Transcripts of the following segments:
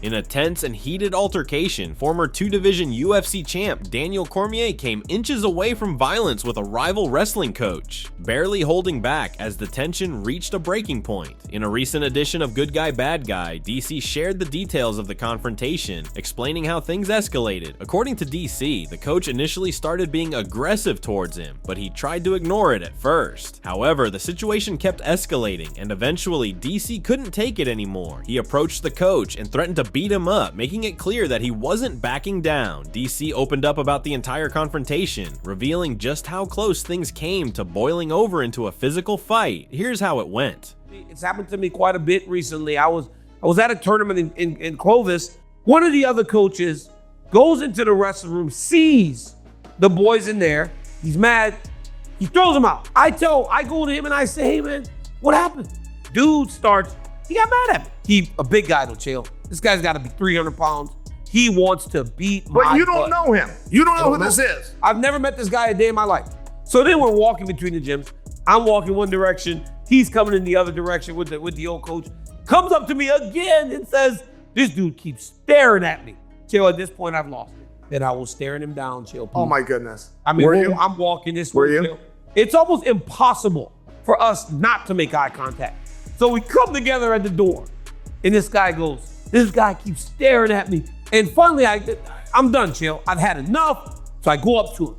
In a tense and heated altercation, former two-division UFC champ Daniel Cormier came inches away from violence with a rival wrestling coach, barely holding back as the tension reached a breaking point. In a recent edition of Good Guy Bad Guy, DC shared the details of the confrontation, explaining how things escalated. According to DC, the coach initially started being aggressive towards him, but he tried to ignore it at first. However, the situation kept escalating, and eventually DC couldn't take it anymore. He approached the coach and threatened to beat him up, making it clear that he wasn't backing down. DC opened up about the entire confrontation, revealing just how close things came to boiling over into a physical fight. Here's how it went. It's happened to me quite a bit recently. I was at a tournament in Clovis. One of the other coaches goes into the wrestling room, sees the boys in there. He's mad. He throws them out. I go to him and I say, hey man, what happened? Dude he got mad at me. He a big guy though, chill. This guy's got to be 300 pounds. He wants to beat my But you don't know him. You don't know who this is. I've never met this guy a day in my life. So then we're walking between the gyms. I'm walking one direction. He's coming in the other direction with the old coach. Comes up to me again and says, this dude keeps staring at me. Chill, at this point, I've lost it. And I was staring him down, chill. Please. Oh my goodness. I mean, Were you? I'm walking this way. Were you? Chill. It's almost impossible for us not to make eye contact. So we come together at the door. And this guy keeps staring at me. And finally, I'm done, chill. I've had enough. So I go up to him.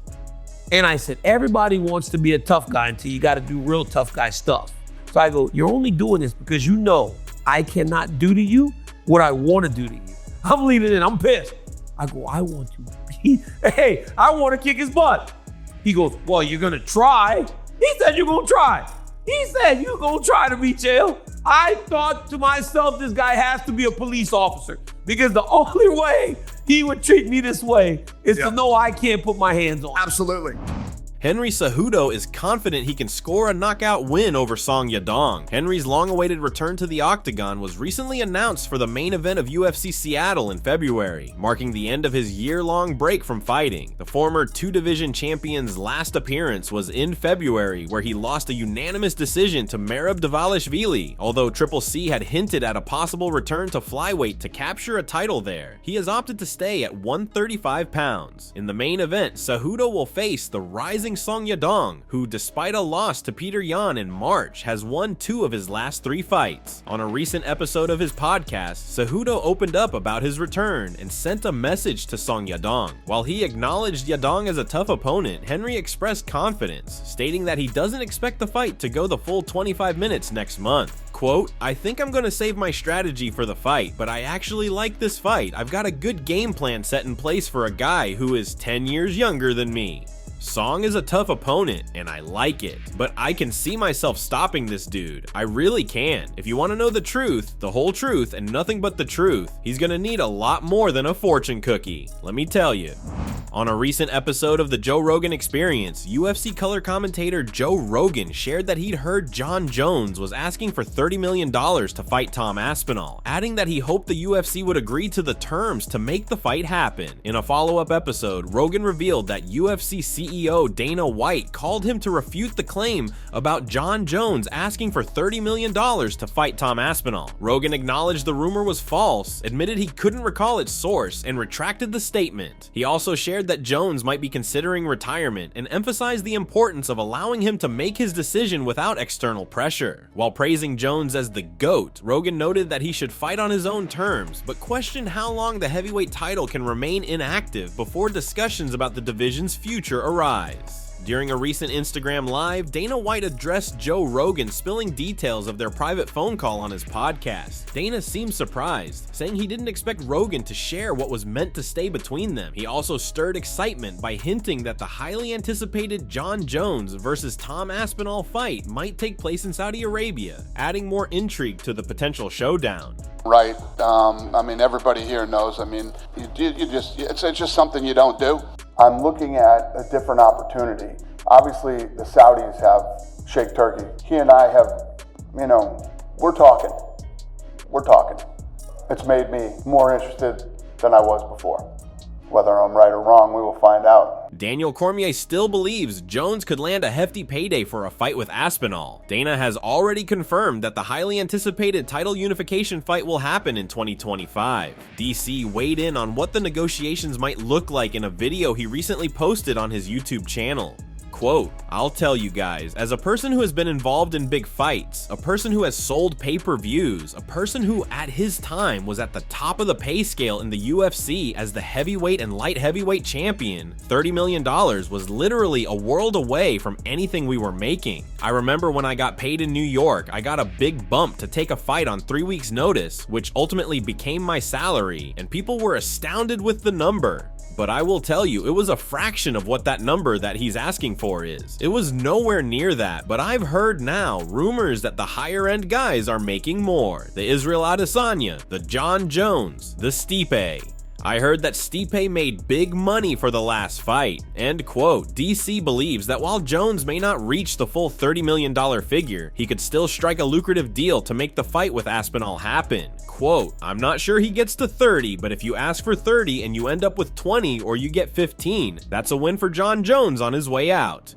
And I said, everybody wants to be a tough guy until you got to do real tough guy stuff. So I go, you're only doing this because you know I cannot do to you what I want to do to you. I'm leaning in, I'm pissed. I go, I want to kick his butt. He goes, well, you're going to try. He said, you're going to try. He said, you're going to try to beat jail. I thought to myself, this guy has to be a police officer because the only way he would treat me this way is to know I can't put my hands on him. Absolutely. Henry Cejudo is confident he can score a knockout win over Song Yadong. Henry's long-awaited return to the octagon was recently announced for the main event of UFC Seattle in February, marking the end of his year-long break from fighting. The former two-division champion's last appearance was in February, where he lost a unanimous decision to Merab Dvalishvili, although Triple C had hinted at a possible return to flyweight to capture a title there. He has opted to stay at 135 pounds. In the main event, Cejudo will face the rising Song Yadong, who, despite a loss to Peter Yan in March, has won 2 of his last 3 fights. On a recent episode of his podcast, Cejudo opened up about his return and sent a message to Song Yadong. While he acknowledged Yadong as a tough opponent, Henry expressed confidence, stating that he doesn't expect the fight to go the full 25 minutes next month. Quote, I think I'm gonna save my strategy for the fight, but I actually like this fight. I've got a good game plan set in place for a guy who is 10 years younger than me. Song is a tough opponent, and I like it, but I can see myself stopping this dude. I really can. If you want to know the truth, the whole truth, and nothing but the truth, he's gonna need a lot more than a fortune cookie. Let me tell you. On a recent episode of the Joe Rogan Experience, UFC color commentator Joe Rogan shared that he'd heard Jon Jones was asking for $30 million to fight Tom Aspinall, adding that he hoped the UFC would agree to the terms to make the fight happen. In a follow-up episode, Rogan revealed that UFC CEO Dana White called him to refute the claim about Jon Jones asking for $30 million to fight Tom Aspinall. Rogan acknowledged the rumor was false, admitted he couldn't recall its source, and retracted the statement. He also shared that Jones might be considering retirement and emphasized the importance of allowing him to make his decision without external pressure. While praising Jones as the GOAT, Rogan noted that he should fight on his own terms, but questioned how long the heavyweight title can remain inactive before discussions about the division's future arise. During a recent Instagram Live, Dana White addressed Joe Rogan, spilling details of their private phone call on his podcast. Dana seemed surprised, saying he didn't expect Rogan to share what was meant to stay between them. He also stirred excitement by hinting that the highly anticipated Jon Jones versus Tom Aspinall fight might take place in Saudi Arabia, adding more intrigue to the potential showdown. Right. I mean, everybody here knows. I mean, it's just something you don't do. I'm looking at a different opportunity. Obviously, the Saudis have Sheikh Turkey. He and I have, we're talking. It's made me more interested than I was before. Whether I'm right or wrong, we will find out. Daniel Cormier still believes Jones could land a hefty payday for a fight with Aspinall. Dana has already confirmed that the highly anticipated title unification fight will happen in 2025. DC weighed in on what the negotiations might look like in a video he recently posted on his YouTube channel. Quote, "I'll tell you guys, as a person who has been involved in big fights, a person who has sold pay-per-views, a person who at his time was at the top of the pay scale in the UFC as the heavyweight and light heavyweight champion, $30 million was literally a world away from anything we were making. I remember when I got paid in New York, I got a big bump to take a fight on 3 weeks notice, which ultimately became my salary, and people were astounded with the number. But I will tell you, it was a fraction of what that number that he's asking for is. It was nowhere near that, but I've heard now rumors that the higher end guys are making more. The Israel Adesanya, the John Jones, the Stipe. I heard that Stipe made big money for the last fight." End quote. DC believes that while Jones may not reach the full $30 million figure, he could still strike a lucrative deal to make the fight with Aspinall happen. Quote, "I'm not sure he gets to 30, but if you ask for 30 and you end up with 20 or you get 15, that's a win for John Jones on his way out."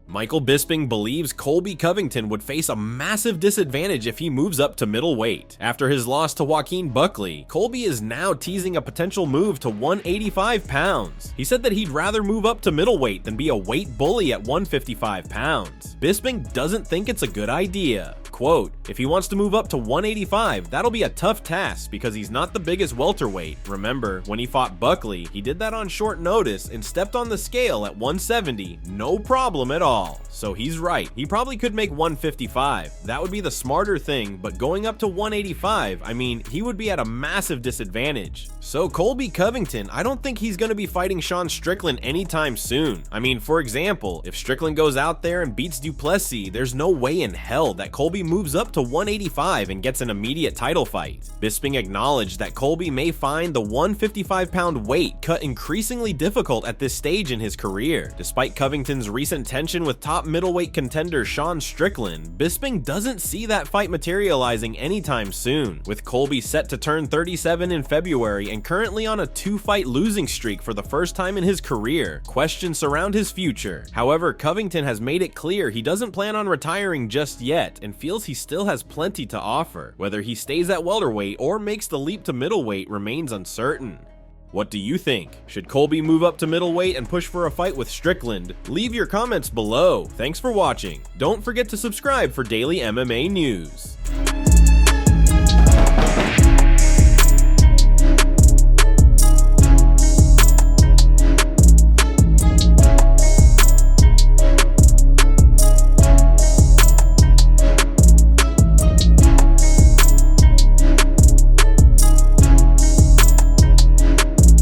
Michael Bisping believes Colby Covington would face a massive disadvantage if he moves up to middleweight. After his loss to Joaquin Buckley, Colby is now teasing a potential move to 185 pounds. He said that he'd rather move up to middleweight than be a weight bully at 155 pounds. Bisping doesn't think it's a good idea. Quote, "If he wants to move up to 185, that'll be a tough task because he's not the biggest welterweight. Remember, when he fought Buckley, he did that on short notice and stepped on the scale at 170, no problem at all. So he's right, he probably could make 155. That would be the smarter thing, but going up to 185, I mean, he would be at a massive disadvantage. So Colby Covington, I don't think he's going to be fighting Sean Strickland anytime soon. I mean, for example, if Strickland goes out there and beats Duplessis, there's no way in hell that Colby moves up to 185 and gets an immediate title fight." Bisping acknowledged that Colby may find the 155-pound weight cut increasingly difficult at this stage in his career. Despite Covington's recent tension with top middleweight contender Sean Strickland, Bisping doesn't see that fight materializing anytime soon. With Colby set to turn 37 in February and currently on a 2-fight losing streak for the first time in his career, questions surround his future. However, Covington has made it clear he doesn't plan on retiring just yet and feels he still has plenty to offer. Whether he stays at welterweight or makes the leap to middleweight remains uncertain. What do you think? Should Colby move up to middleweight and push for a fight with Strickland? Leave your comments below. Thanks for watching. Don't forget to subscribe for daily MMA news.